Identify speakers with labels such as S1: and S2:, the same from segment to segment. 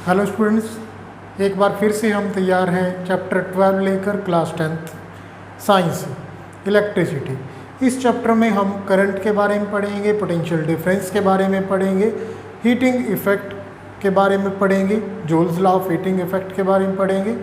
S1: Hello students, एक बार फिर से हम तैयार हैं चैप्टर 12 लेकर क्लास 10th साइंस इलेक्ट्रिसिटी। इस चैप्टर में हम करंट के बारे में पढ़ेंगे, पोटेंशियल डिफरेंस के बारे में पढ़ेंगे, हीटिंग इफेक्ट के बारे में पढ़ेंगे, joules law of heating effect के बारे में पढ़ेंगे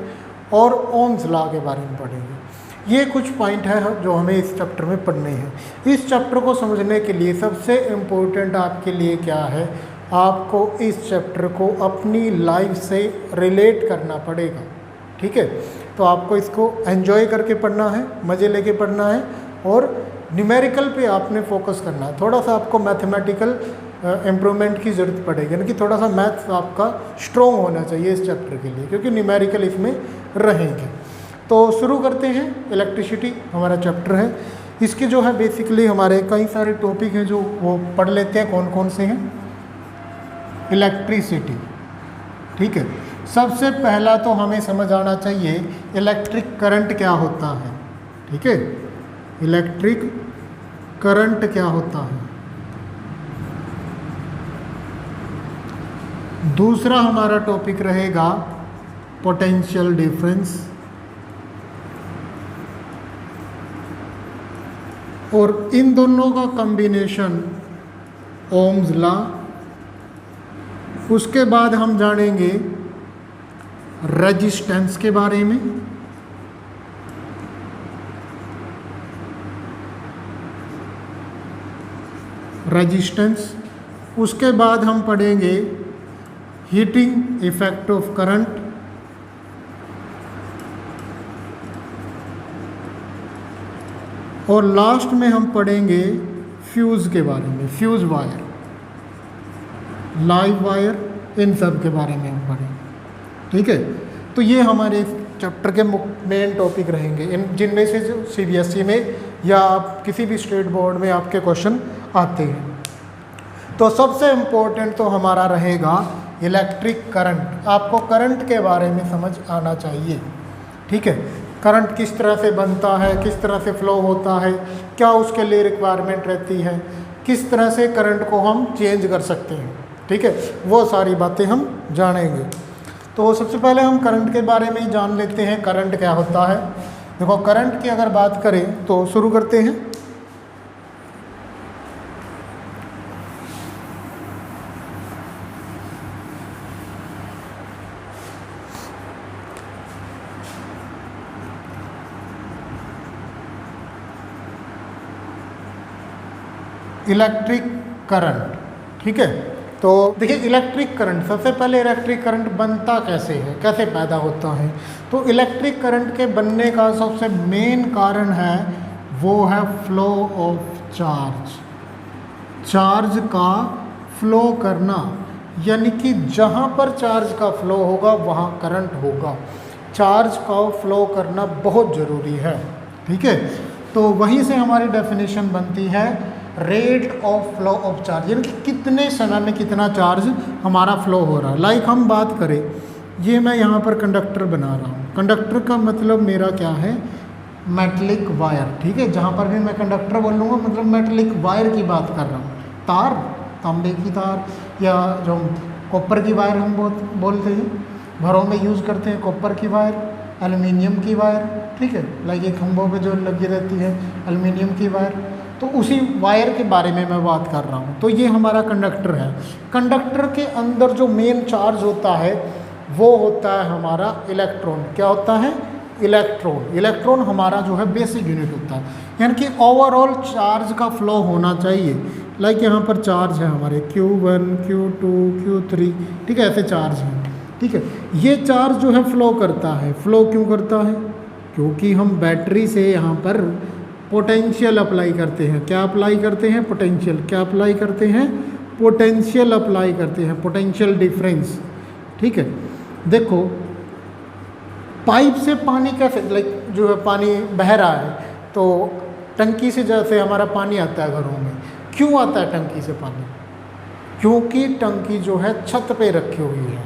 S1: और ओम्स लॉ के बारे में पढ़ेंगे। ये कुछ पॉइंट है जो हमें इस चैप्टर में पढ़ने हैं। इस चैप्टर को समझने के लिए सबसे इम्पोर्टेंट आपके लिए क्या है, आपको इस चैप्टर को अपनी लाइफ से रिलेट करना पड़ेगा। ठीक है, तो आपको इसको एंजॉय करके पढ़ना है, मज़े लेके पढ़ना है और न्यूमेरिकल पे आपने फोकस करना है। थोड़ा सा आपको मैथमेटिकल इम्प्रूवमेंट की ज़रूरत पड़ेगी, यानी कि थोड़ा सा मैथ्स आपका स्ट्रॉन्ग होना चाहिए इस चैप्टर के लिए, क्योंकि न्यूमेरिकल इसमें रहेंगे। तो शुरू करते हैं। इलेक्ट्रिसिटी हमारा चैप्टर है। इसके जो है बेसिकली हमारे कई सारे टॉपिक हैं जो वो पढ़ लेते हैं। कौन कौन से हैं? इलेक्ट्रिसिटी। ठीक है, सबसे पहला तो हमें समझ आना चाहिए इलेक्ट्रिक करंट क्या होता है। ठीक है, इलेक्ट्रिक करंट क्या होता है। दूसरा हमारा टॉपिक रहेगा पोटेंशियल डिफरेंस, और इन दोनों का कॉम्बिनेशन ओम्स लॉ। उसके बाद हम जानेंगे रेजिस्टेंस के बारे में, रेजिस्टेंस। उसके बाद हम पढ़ेंगे हीटिंग इफेक्ट ऑफ करंट, और लास्ट में हम पढ़ेंगे फ्यूज़ के बारे में, फ्यूज़ वायर, लाइव वायर, इन सब के बारे में हम पढ़ेंगे। ठीक है, तो ये हमारे चैप्टर के मेन टॉपिक रहेंगे, इन जिनमें से जो CBSE में या आप किसी भी स्टेट बोर्ड में आपके क्वेश्चन आते हैं। तो सबसे इम्पोर्टेंट तो हमारा रहेगा इलेक्ट्रिक करंट। आपको करंट के बारे में समझ आना चाहिए। ठीक है, करंट किस तरह से बनता है, किस तरह से फ्लो होता है, क्या उसके लिए रिक्वायरमेंट रहती है, किस तरह से करंट को हम चेंज कर सकते हैं। ठीक है, वो सारी बातें हम जानेंगे। तो सबसे पहले हम करंट के बारे में ही जान लेते हैं, करंट क्या होता है। देखो, करंट की अगर बात करें तो शुरू करते हैं। Electric current. ठीक है, तो देखिए इलेक्ट्रिक करंट, सबसे पहले इलेक्ट्रिक करंट बनता कैसे है, कैसे पैदा होता है। तो इलेक्ट्रिक करंट के बनने का सबसे मेन कारण है वो है फ्लो ऑफ चार्ज, चार्ज का फ्लो करना। यानी कि जहाँ पर चार्ज का फ्लो होगा वहाँ करंट होगा। चार्ज का फ्लो करना बहुत ज़रूरी है। ठीक है, तो वहीं से हमारी डेफिनेशन बनती है rate of flow of charge, यानी कि कितने समय में कितना चार्ज हमारा फ्लो हो रहा है। लाइक हम बात करें, ये मैं यहाँ पर कंडक्टर बना रहा हूँ। कंडक्टर का मतलब मेरा क्या है, मेटलिक वायर। ठीक है, जहाँ पर भी मैं कंडक्टर बोलूँगा मतलब मेटलिक वायर की बात कर रहा हूँ। तार, तांबे की तार, या जो कॉपर की वायर हम बोलते हैं, घरों में यूज़ करते हैं कॉपर की वायर, एल्युमिनियम की वायर। ठीक है, लाइक ये खंभों पे जो लगी रहती है एल्युमिनियम की वायर, तो उसी वायर के बारे में मैं बात कर रहा हूँ। तो ये हमारा कंडक्टर है। कंडक्टर के अंदर जो मेन चार्ज होता है वो होता है हमारा इलेक्ट्रॉन। क्या होता है? इलेक्ट्रॉन। इलेक्ट्रॉन हमारा जो है बेसिक यूनिट होता है, यानी कि ओवरऑल चार्ज का फ्लो होना चाहिए। लाइक यहाँ पर चार्ज है हमारे Q1, Q2, Q3। ठीक है, ऐसे चार्ज हैं। ठीक है, ये चार्ज जो है फ्लो करता है। फ्लो क्यों करता है? क्योंकि हम बैटरी से यहाँ पर पोटेंशियल अप्लाई करते हैं। क्या अप्लाई करते हैं? पोटेंशियल। क्या अप्लाई करते हैं? पोटेंशियल अप्लाई करते हैं, पोटेंशियल डिफरेंस। ठीक है, देखो पाइप से पानी कैसे, लाइक जो है पानी बह रहा है, तो टंकी से जैसे हमारा पानी आता है घरों में, क्यों आता है टंकी से पानी? क्योंकि टंकी जो है छत पे रखी हुई है,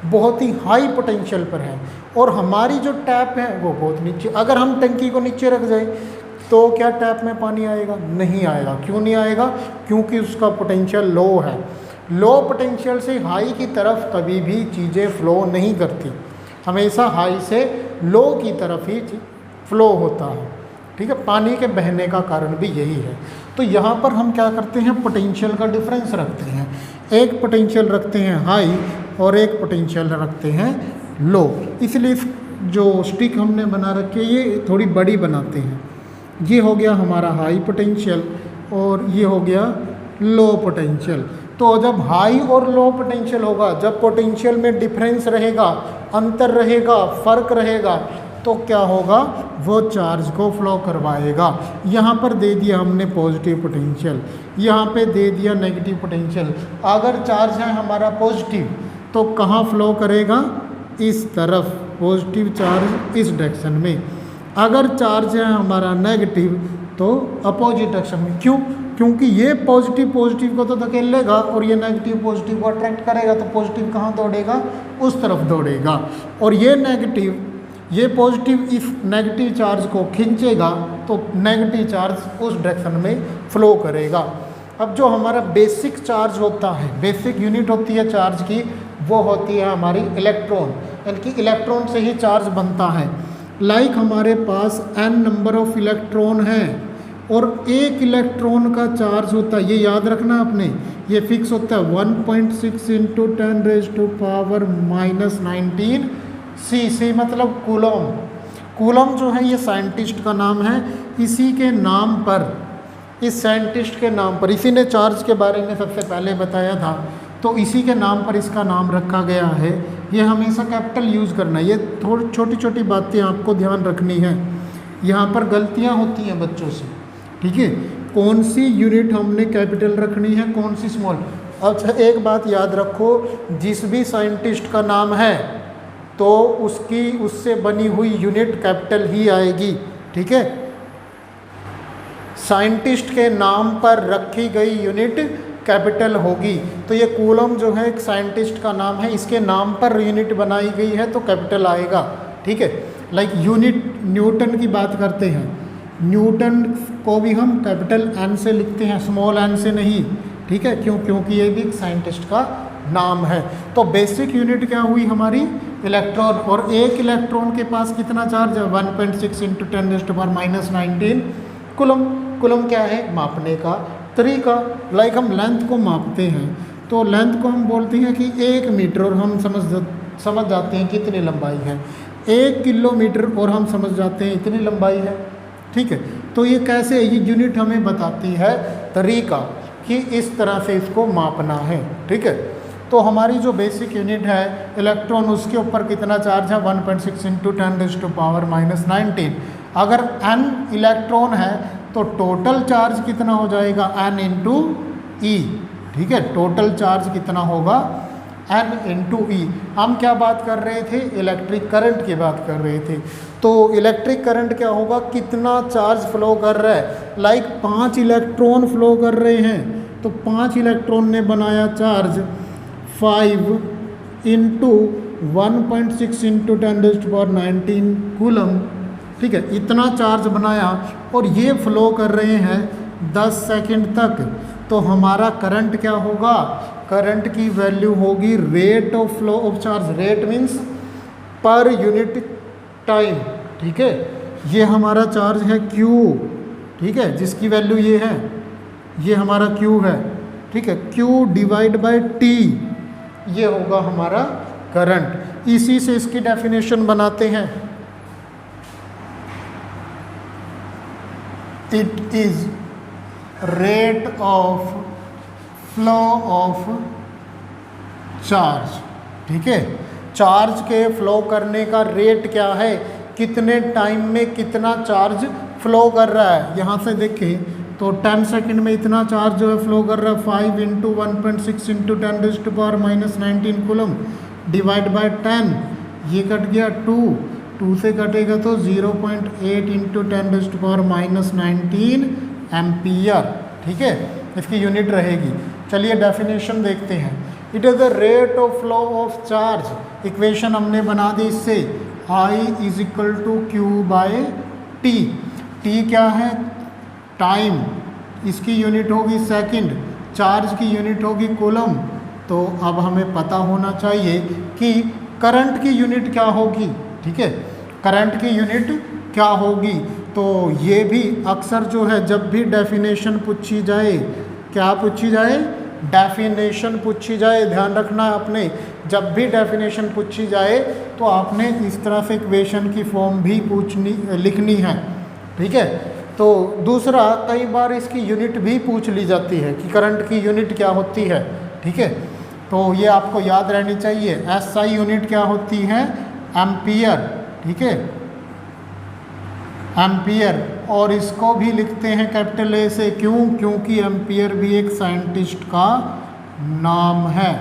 S1: बहुत ही हाई पोटेंशियल पर है, और हमारी जो टैप है वो बहुत नीचे। अगर हम टंकी को नीचे रख जाए तो क्या टैप में पानी आएगा? नहीं आएगा। क्यों नहीं आएगा? क्योंकि उसका पोटेंशियल लो है। लो पोटेंशियल से हाई की तरफ कभी भी चीज़ें फ्लो नहीं करती, हमेशा हाई से लो की तरफ ही फ्लो होता है, ठीक है। पानी के बहने का कारण भी यही है। तो यहाँ पर हम क्या करते हैं, पोटेंशियल का डिफरेंस रखते हैं, एक पोटेंशियल रखते हैं हाई और एक पोटेंशियल रखते हैं लो। इसलिए जो स्टिक हमने बना रखी है ये थोड़ी बड़ी बनाते हैं। ये हो गया हमारा हाई पोटेंशियल और ये हो गया लो पोटेंशियल। तो जब हाई और लो पोटेंशियल होगा, जब पोटेंशियल में डिफरेंस रहेगा, अंतर रहेगा, फर्क रहेगा, तो क्या होगा, वो चार्ज को फ्लो करवाएगा। यहाँ पर दे दिया हमने पॉजिटिव पोटेंशियल, यहाँ पे दे दिया नेगेटिव पोटेंशियल। अगर चार्ज है हमारा पॉजिटिव तो कहाँ फ्लो करेगा, इस तरफ, पॉजिटिव चार्ज इस डायरेक्शन में। अगर चार्ज है हमारा नेगेटिव तो अपोजिट डायरेक्शन में। क्यों? क्योंकि ये पॉजिटिव पॉजिटिव को तो धकेलेगा और ये नेगेटिव पॉजिटिव को अट्रैक्ट करेगा, तो पॉजिटिव कहाँ दौड़ेगा, उस तरफ दौड़ेगा। और ये नेगेटिव, ये पॉजिटिव इस नेगेटिव चार्ज को खींचेगा तो नेगेटिव चार्ज उस डायरेक्शन में फ्लो करेगा। अब जो हमारा बेसिक चार्ज होता है, बेसिक यूनिट होती है चार्ज की, वो होती है हमारी इलेक्ट्रॉन, यानी कि इलेक्ट्रॉन से ही चार्ज बनता है। लाइक हमारे पास n नंबर ऑफ इलेक्ट्रॉन है और एक इलेक्ट्रॉन का चार्ज होता है, ये याद रखना आपने, ये फिक्स होता है 1.6 इंटू 10⁻⁻⁹ C मतलब कूलम। कूलम जो है ये साइंटिस्ट का नाम है, इसी के नाम पर, इस साइंटिस्ट के नाम पर, इसी ने चार्ज के बारे में सबसे पहले बताया था, तो इसी के नाम पर इसका नाम रखा गया है। ये हमेशा कैपिटल यूज़ करना है, ये थोड़ी छोटी छोटी बातें आपको ध्यान रखनी है, यहाँ पर गलतियाँ होती हैं बच्चों से, ठीक है। कौन सी यूनिट हमने कैपिटल रखनी है, कौन सी स्मॉल। अच्छा एक बात याद रखो, जिस भी साइंटिस्ट का नाम है तो उसकी, उससे बनी हुई यूनिट कैपिटल ही आएगी, ठीक है। साइंटिस्ट के नाम पर रखी गई यूनिट कैपिटल होगी। तो ये कूलम जो है एक साइंटिस्ट का नाम है, इसके नाम पर यूनिट बनाई गई है तो कैपिटल आएगा, ठीक है। लाइक यूनिट, न्यूटन की बात करते हैं, न्यूटन को भी हम कैपिटल N से लिखते हैं, स्मॉल n से नहीं, ठीक है। क्यों? क्योंकि ये भी एक साइंटिस्ट का नाम है। तो बेसिक यूनिट क्या हुई हमारी, इलेक्ट्रॉन। और एक इलेक्ट्रॉन के पास कितना चार्ज है, 1.6 इंटू 10⁻⁻⁹ कूलम। कूलम क्या है, मापने का तरीका। लाइक हम लेंथ को मापते हैं तो लेंथ को हम बोलते हैं कि 1 मीटर, और हम समझ जाते हैं कितनी लंबाई है। 1 किलोमीटर और हम समझ जाते हैं इतनी लंबाई है, ठीक है। तो ये कैसे, ये यूनिट हमें बताती है तरीका कि इस तरह से इसको मापना है, ठीक है। तो हमारी जो बेसिक यूनिट है इलेक्ट्रॉन, उसके ऊपर कितना चार्ज है, 1.6 इंटू 10⁻⁻⁹ अगर n इलेक्ट्रॉन है तो टोटल चार्ज कितना हो जाएगा, n इंटू ई, ठीक है। टोटल चार्ज कितना होगा, n इंटू ई। हम क्या बात कर रहे थे, इलेक्ट्रिक करंट की बात कर रहे थे। तो इलेक्ट्रिक करंट क्या होगा, कितना चार्ज फ्लो कर रहा है। लाइक 5 इलेक्ट्रॉन फ्लो कर रहे हैं तो 5 इलेक्ट्रॉन ने बनाया चार्ज 5 इंटू 1.6 इंटू 10⁻⁹ कूलम, ठीक है। इतना चार्ज बनाया और ये फ्लो कर रहे हैं 10 सेकंड तक। तो हमारा करंट क्या होगा, करंट की वैल्यू होगी rate of flow of charge. Rate means per unit time, ठीक है। ये हमारा चार्ज है Q, ठीक है, जिसकी वैल्यू ये है, ये हमारा Q है, ठीक है। Q डिवाइड बाय T, ये होगा हमारा करंट। इसी से इसकी डेफिनेशन बनाते हैं, it is rate of flow of charge, ठीक है। चार्ज के फ्लो करने का रेट क्या है, कितने टाइम में कितना चार्ज फ्लो कर रहा है। यहाँ से देखें तो 10 सेकंड में इतना चार्ज जो है फ्लो कर रहा है, 5 into 1.6 into 10⁻⁻⁹ coulomb divide by 10, ये कट गया 2 से कटेगा तो 0.8 इंटू 10⁻⁻⁹ एम्पियर, ठीक है, इसकी यूनिट रहेगी। चलिए डेफिनेशन देखते हैं। It is the rate of flow of charge. Equation हमने बना दी इससे, I is equal to Q by T। T क्या है, टाइम, इसकी यूनिट होगी सेकंड, चार्ज की यूनिट होगी कूलम, तो अब हमें पता होना चाहिए कि करंट की यूनिट क्या होगी, ठीक है, करंट की यूनिट क्या होगी। तो ये भी अक्सर जो है जब भी डेफिनेशन पूछी जाए, क्या पूछी जाए, डेफिनेशन पूछी जाए, ध्यान रखना आपने, जब भी डेफिनेशन पूछी जाए तो आपने इस तरह से इक्वेशन की फॉर्म भी लिखनी है, ठीक है। तो दूसरा, कई बार इसकी यूनिट भी पूछ ली जाती है कि करंट की यूनिट क्या होती है, ठीक है। तो ये आपको याद रहनी चाहिए। एसआई यूनिट क्या होती है, एम्पियर, ठीक है, एम्पियर। और इसको भी लिखते हैं कैपिटल ए से, क्यों, क्योंकि एम्पियर भी एक साइंटिस्ट का नाम है,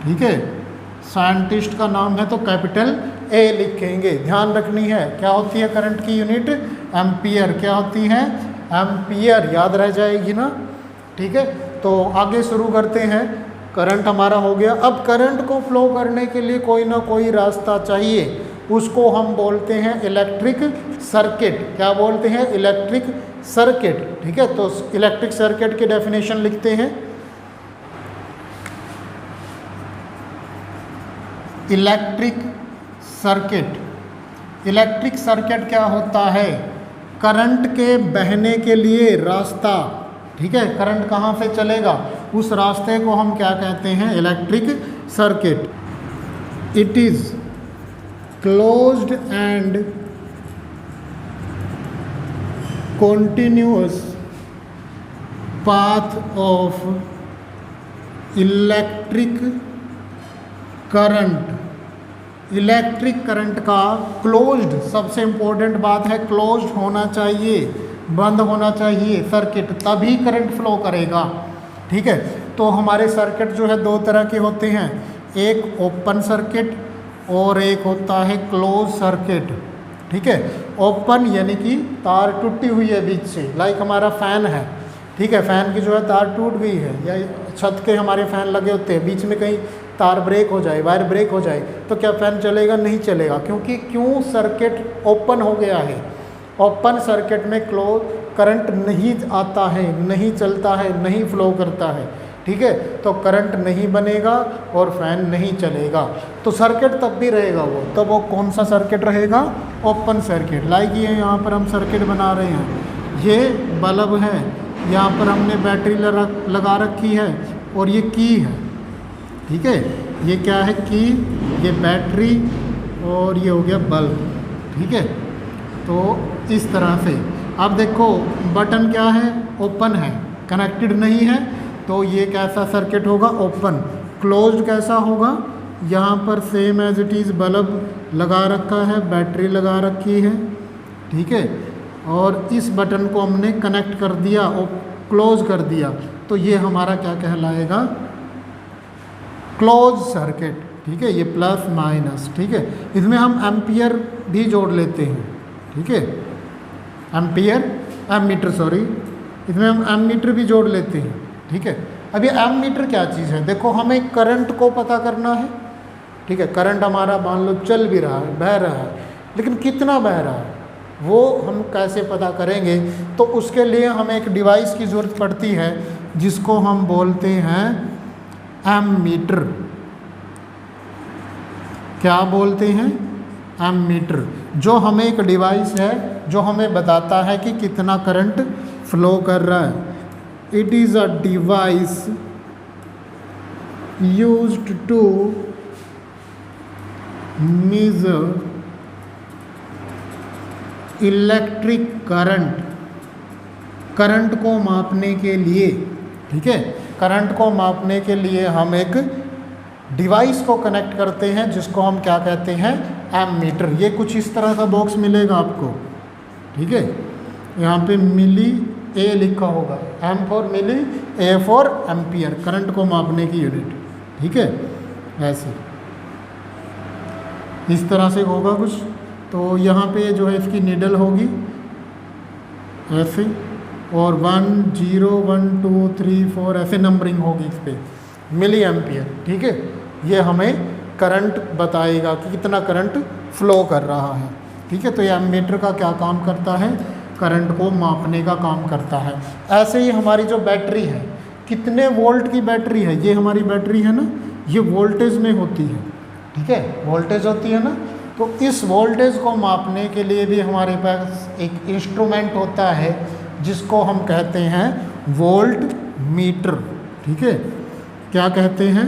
S1: ठीक है, साइंटिस्ट का नाम है तो कैपिटल ए लिखेंगे। ध्यान रखनी है, क्या होती है करंट की यूनिट, एम्पियर। क्या होती है, एम्पियर, याद रह जाएगी ना, ठीक है। तो आगे शुरू करते हैं। करंट हमारा हो गया। अब करंट को फ्लो करने के लिए कोई ना कोई रास्ता चाहिए, उसको हम बोलते हैं इलेक्ट्रिक सर्किट। क्या बोलते हैं, इलेक्ट्रिक सर्किट, ठीक है। तो इलेक्ट्रिक सर्किट की डेफिनेशन लिखते हैं। इलेक्ट्रिक सर्किट, इलेक्ट्रिक सर्किट क्या होता है, करंट के बहने के लिए रास्ता, ठीक है, करंट कहाँ से चलेगा, उस रास्ते को हम क्या कहते हैं, electric circuit. It is closed end continuous path of electric current। Electric current का क्लोज्ड, सबसे इम्पोर्टेंट बात है, क्लोज्ड होना चाहिए, बंद होना चाहिए सर्किट, तभी करंट फ्लो करेगा, ठीक है। तो हमारे सर्किट जो है दो तरह के होते हैं, एक ओपन सर्किट और एक होता है क्लोज सर्किट, ठीक है। ओपन यानी कि तार टूटी हुई है बीच से, लाइक हमारा फ़ैन है, ठीक है, फ़ैन की जो है तार टूट गई है, या छत के हमारे फ़ैन लगे होते हैं, बीच में कहीं तार ब्रेक हो जाए, वायर ब्रेक हो जाए, तो क्या फ़ैन चलेगा, नहीं चलेगा, क्योंकि क्यों, सर्किट ओपन हो गया है। ओपन सर्किट में क्लोज करंट नहीं आता है, नहीं चलता है, नहीं फ्लो करता है, ठीक है। तो करंट नहीं बनेगा और फैन नहीं चलेगा, तो सर्किट तब भी रहेगा वो, तब वो कौन सा सर्किट रहेगा, ओपन सर्किट। लाइक ये यहाँ पर हम सर्किट बना रहे हैं, ये बल्ब है, यहाँ पर हमने बैटरी लगा रखी है और ये की है, ठीक है, ये क्या है, की, ये बैटरी और ये हो गया बल्ब, ठीक है। तो इस तरह से अब देखो बटन क्या है, ओपन है, कनेक्टेड नहीं है, तो ये कैसा सर्किट होगा, ओपन। क्लोज्ड कैसा होगा, यहाँ पर same as it is bulb लगा रखा है, बैटरी लगा रखी है, ठीक है, और इस बटन को हमने कनेक्ट कर दिया, क्लोज कर दिया, तो ये हमारा क्या कहलाएगा, क्लोज सर्किट, ठीक है। ये प्लस माइनस, ठीक है। इसमें हम एम्पियर भी जोड़ लेते हैं, ठीक है, एम्पियर, एमीटर, सॉरी, इसमें हम एमीटर भी जोड़ लेते हैं, ठीक है। अब ये एमीटर क्या चीज़ है, देखो हमें करंट को पता करना है, ठीक है, करंट हमारा मान लो चल भी रहा है, बह रहा है, लेकिन कितना बह रहा है वो हम कैसे पता करेंगे, तो उसके लिए हमें एक डिवाइस की ज़रूरत पड़ती है जिसको हम बोलते हैं एमीटर। क्या बोलते हैं, एमीटर, जो हमें एक डिवाइस है जो हमें बताता है कि कितना करंट फ्लो कर रहा है। It is a device used to measure electric current, current को मापने के लिए, ठीक है, करंट को मापने के लिए हम एक डिवाइस को कनेक्ट करते हैं जिसको हम क्या कहते हैं, एमीटर। ये कुछ इस तरह का बॉक्स मिलेगा आपको, ठीक है, यहाँ पे मिली ए लिखा होगा, M for milli, A for ampere, current को मापने की यूनिट, ठीक है, ऐसे इस तरह से होगा कुछ। तो यहाँ पे जो है इसकी नीडल होगी ऐसे, और 1 0 1 2 3 4 ऐसे नंबरिंग होगी इस पर, मिली एम्पियर, ठीक है। ये हमें करंट बताएगा कि कितना करंट फ्लो कर रहा है, ठीक है। तो ये एमीटर का क्या काम करता है, करंट को मापने का काम करता है। ऐसे ही हमारी जो बैटरी है, कितने वोल्ट की बैटरी है, ये हमारी बैटरी है ना, ये वोल्टेज में होती है, ठीक है, वोल्टेज होती है ना। तो इस वोल्टेज को मापने के लिए भी हमारे पास एक इंस्ट्रूमेंट होता है जिसको हम कहते हैं वोल्ट मीटर, ठीक है, क्या कहते हैं,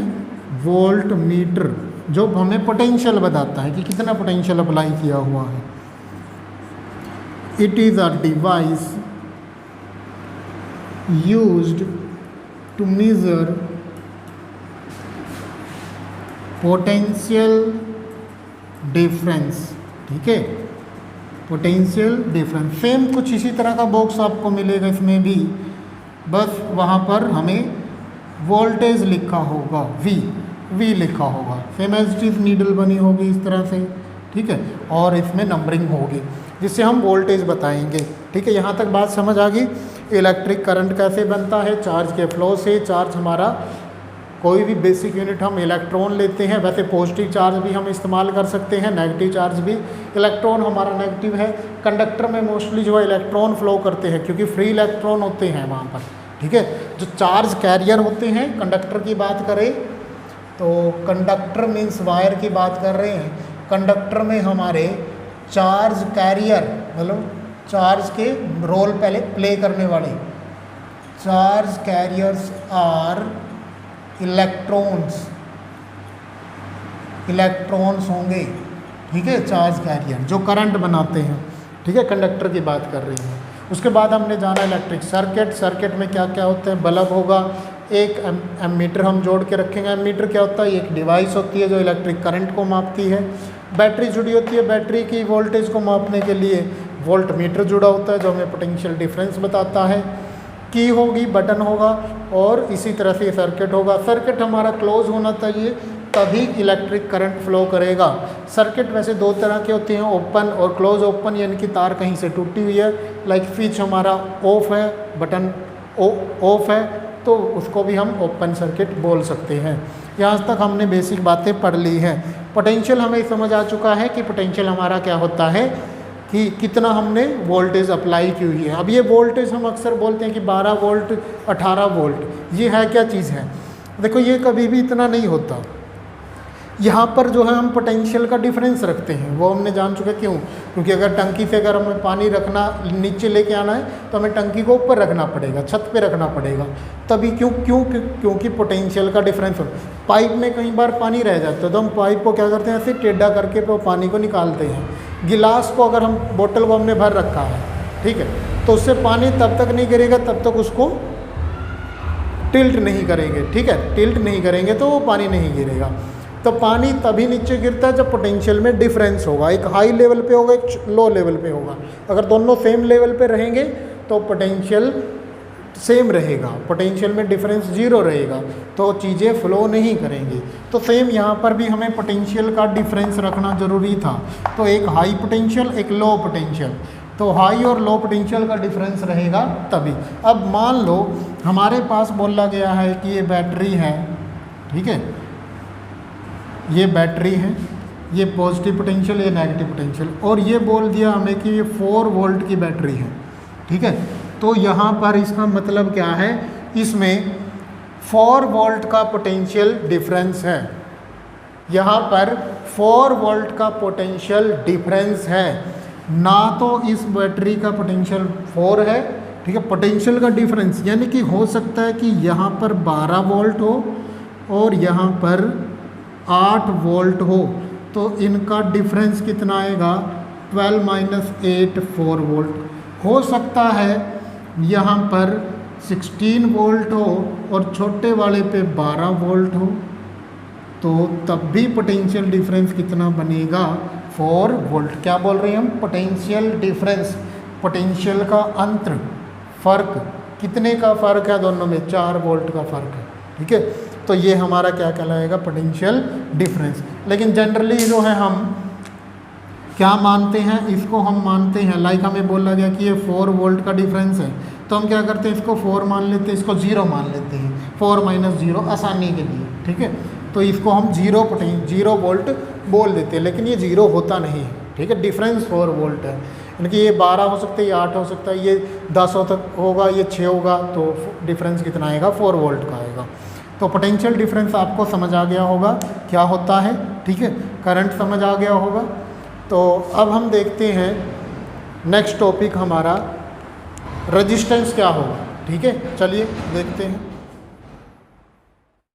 S1: वोल्ट मीटर, जो हमें पोटेंशियल बताता है कि कितना पोटेंशियल अप्लाई किया हुआ है। It is a device used to measure potential difference, ठीक है, पोटेंशियल डिफरेंस। सेम कुछ इसी तरह का बॉक्स आपको मिलेगा इसमें भी, बस वहाँ पर हमें वोल्टेज लिखा होगा, वी लिखा होगा, same as it is needle बनी होगी इस तरह से, ठीक है, और इसमें नंबरिंग होगी जिससे हम वोल्टेज बताएंगे, ठीक है। यहाँ तक बात समझ आ गई। इलेक्ट्रिक करंट कैसे बनता है, चार्ज के फ्लो से। चार्ज हमारा कोई भी बेसिक यूनिट हम इलेक्ट्रॉन लेते हैं, वैसे पॉजिटिव चार्ज भी हम इस्तेमाल कर सकते हैं, नेगेटिव चार्ज भी। इलेक्ट्रॉन हमारा नेगेटिव है, कंडक्टर में मोस्टली जो है इलेक्ट्रॉन फ्लो करते हैं क्योंकि फ्री इलेक्ट्रॉन होते हैं वहाँ पर, ठीक है। जो चार्ज कैरियर होते हैं, कंडक्टर की बात करें तो कंडक्टर मीन्स वायर की बात कर रहे हैं, कंडक्टर में हमारे चार्ज कैरियर मतलब चार्ज के रोल पहले प्ले करने वाले चार्ज कैरियर्स आर इलेक्ट्रॉन्स होंगे, ठीक है, चार्ज कैरियर जो करंट बनाते हैं, ठीक है, कंडक्टर की बात कर रही हैं। उसके बाद हमने जाना इलेक्ट्रिक सर्किट। सर्किट में क्या क्या होता है, बल्ब होगा, एक एमीटर हम जोड़ के रखेंगे। एमीटर क्या होता है, एक डिवाइस होती है जो इलेक्ट्रिक करंट को मापती है। बैटरी जुड़ी होती है, बैटरी की वोल्टेज को मापने के लिए वोल्ट मीटर जुड़ा होता है जो हमें पोटेंशियल डिफरेंस बताता है। की होगी, बटन होगा, और इसी तरह से सर्किट होगा। सर्किट हमारा क्लोज होना चाहिए तभी इलेक्ट्रिक करंट फ्लो करेगा। सर्किट वैसे दो तरह के होते हैं, ओपन और क्लोज। ओपन यानी कि तार कहीं से टूटी हुई है, लाइक स्विच हमारा ऑफ है, बटन ऑफ है, तो उसको भी हम ओपन सर्किट बोल सकते हैं। यहाँ तक हमने बेसिक बातें पढ़ ली हैं। पोटेंशियल हमें समझ आ चुका है कि पोटेंशियल हमारा क्या होता है, कि कितना हमने वोल्टेज अप्लाई की हुई है। अब ये वोल्टेज हम अक्सर बोलते हैं कि 12 वोल्ट 18 वोल्ट, ये है क्या चीज़ है। देखो ये कभी भी इतना नहीं होता। यहाँ पर जो है हम पोटेंशियल का डिफरेंस रखते हैं, वो हमने जान चुके क्यों, क्योंकि अगर टंकी से अगर हमें पानी रखना नीचे लेके आना है तो हमें टंकी को ऊपर रखना पड़ेगा, छत पे रखना पड़ेगा, तभी क्योंकि पोटेंशियल का डिफरेंस हो। पाइप में कई बार पानी रह जाता है तो हम पाइप को क्या करते हैं, ऐसे टेढ़ा करके वो पानी को निकालते हैं। गिलास को अगर हम बोतल को हमने भर रखा है, ठीक है, तो उससे पानी तब तक नहीं गिरेगा तब तक उसको टिल्ट नहीं करेंगे, ठीक है, टिल्ट नहीं करेंगे तो वो पानी नहीं गिरेगा। तो पानी तभी नीचे गिरता है जब पोटेंशियल में डिफरेंस होगा, एक हाई लेवल पे होगा, एक लो लेवल पे होगा। अगर दोनों सेम लेवल पे रहेंगे तो पोटेंशियल सेम रहेगा, पोटेंशियल में डिफरेंस जीरो रहेगा, तो चीज़ें फ्लो नहीं करेंगी। तो सेम यहाँ पर भी हमें पोटेंशियल का डिफरेंस रखना ज़रूरी था। तो एक हाई पोटेंशियल, एक लो पोटेंशियल, तो हाई और लो पोटेंशियल का डिफरेंस रहेगा तभी। अब मान लो हमारे पास बोला गया है कि ये बैटरी है, ठीक है, ये बैटरी है, ये पॉजिटिव पोटेंशियल, ये नेगेटिव पोटेंशियल, और ये बोल दिया हमें कि ये 4 वोल्ट की बैटरी है, ठीक है। तो यहाँ पर इसका मतलब क्या है, इसमें 4 वोल्ट का पोटेंशियल डिफरेंस है, यहाँ पर 4 वोल्ट का पोटेंशियल डिफरेंस है, ना तो इस बैटरी का पोटेंशियल 4 है, ठीक है, पोटेंशियल का डिफरेंस, यानी कि हो सकता है कि यहाँ पर 12 वोल्ट हो और यहाँ पर 8 वोल्ट हो, तो इनका डिफरेंस कितना आएगा, 12 माइनस 8 4 वोल्ट। हो सकता है यहाँ पर 16 वोल्ट हो और छोटे वाले पे 12 वोल्ट हो, तो तब भी पोटेंशियल डिफरेंस कितना बनेगा, 4 वोल्ट। क्या बोल रहे हैं हम, पोटेंशियल डिफरेंस, पोटेंशियल का अंतर, फ़र्क, कितने का फ़र्क है दोनों में, 4 वोल्ट का फ़र्क है, ठीक है। तो ये हमारा क्या कहलाएगा, पोटेंशियल डिफरेंस। लेकिन जनरली जो है हम क्या मानते हैं, इसको हम मानते हैं, लाइक हमें बोला गया कि ये 4 वोल्ट का डिफरेंस है, तो हम क्या करते हैं, इसको 4 मान लेते हैं, इसको 0 मान लेते हैं, 4 माइनस 0 आसानी के लिए, ठीक है। तो इसको हम 0 वोल्ट बोल देते हैं, लेकिन ये 0 होता नहीं है, ठीक है, डिफरेंस 4 वोल्ट है। यानी कि ये 12 हो सकता है, ये 8 हो सकता है, ये 10 होगा, ये 6 होगा, तो डिफरेंस कितना आएगा, 4 वोल्ट का आएगा। तो पोटेंशियल डिफरेंस आपको समझ आ गया होगा क्या होता है, ठीक है, करंट समझ आ गया होगा। तो अब हम देखते हैं नेक्स्ट टॉपिक हमारा रेजिस्टेंस क्या होगा, ठीक है, चलिए देखते हैं।